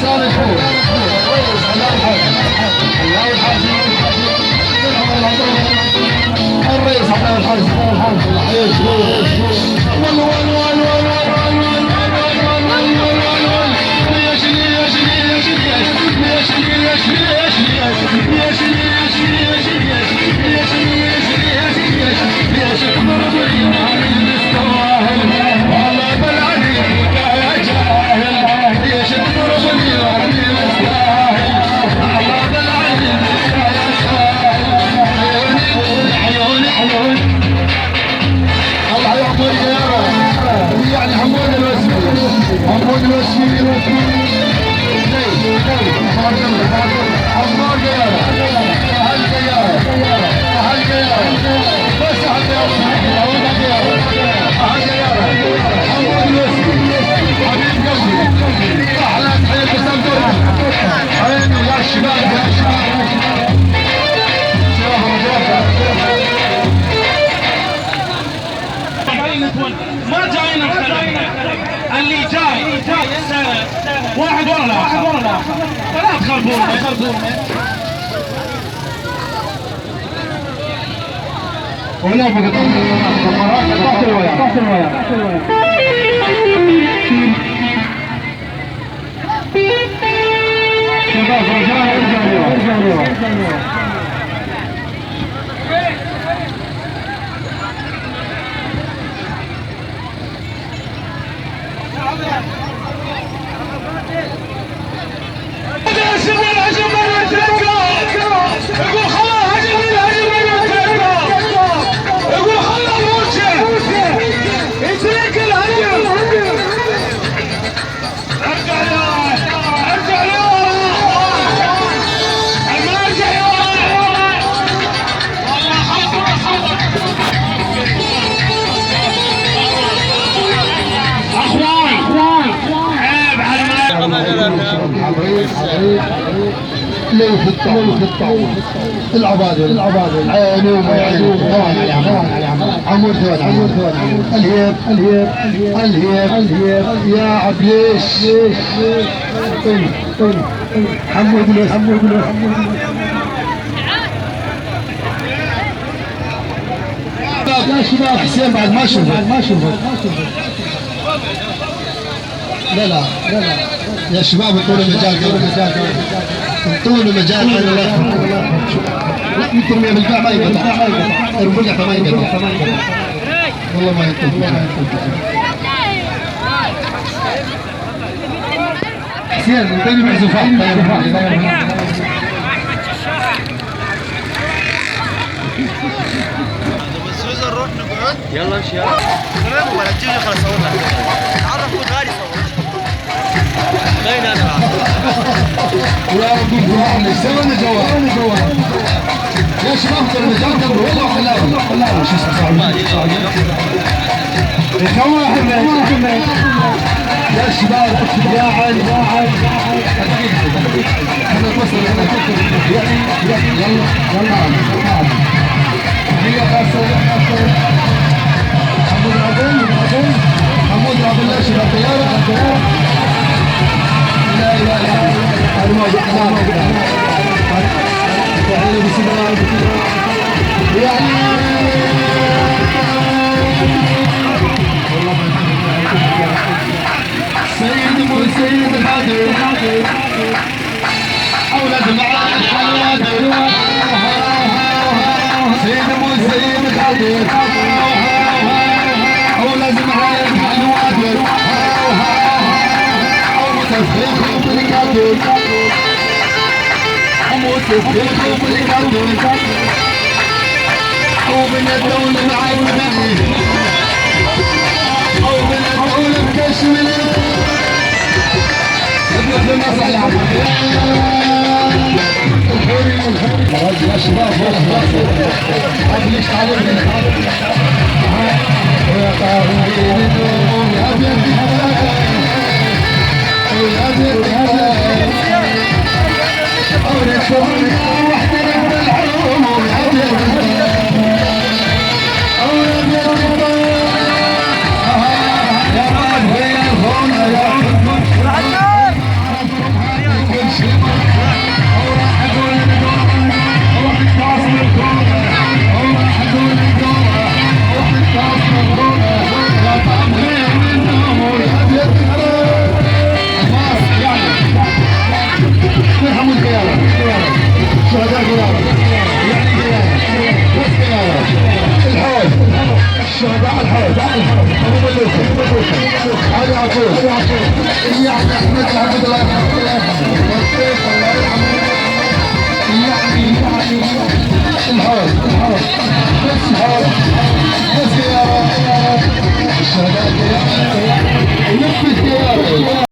صالحون الرئيس الله الحاج الرئيس الله الحاج الله يشكرك ما جاينا اللي جاي السنة واحد ورا الآخر فلا تخربونا ولا بقى تحت الويا شباب رجال ارجعوا لورا لو خطة العبادة عينوا ما يعينوا عمود ثوان الهيب يا عبليش حمود يا شباب حسين بعد ما شفت لا يا شباب انطونا مجال انطونا مجال انا لا يمكن بالباع ما يقطع الرجع ما يقطع والله ما يقطع حسين انطيني معزوفات نروح نقعد يلا امشي يلا تمام ولا تجي خلاص صورنا تعرف غالي صور باين انا ولا ربي فرحنا سوينا جوال يا شباب ترى المجال قبل والله خلاهم شو اسمه يا شباب يا عين احنا نوصل يلا هي خاصه حمود عبد الله شباب طياره لا انا ما يعني سيد مو سيد حاضر اولاد معاك حوادر سيد مو سيد حاضر اولاد معاك حوادر تفريخ بالقدر حمود تفريخ بالقدر ومن الدولة مع النبي ومن الدولة بكشمير ابنك لمصر يا الحوري يا شباب ليش تعلمني يا طاهرين النوم يا ابنك الشهداء الحوض ابو ملوك علي عطول يعني احمد محمد الله يرحمه الله يرحمه يعني الحوض بس الحوض بس يا الشهداء يلف الديار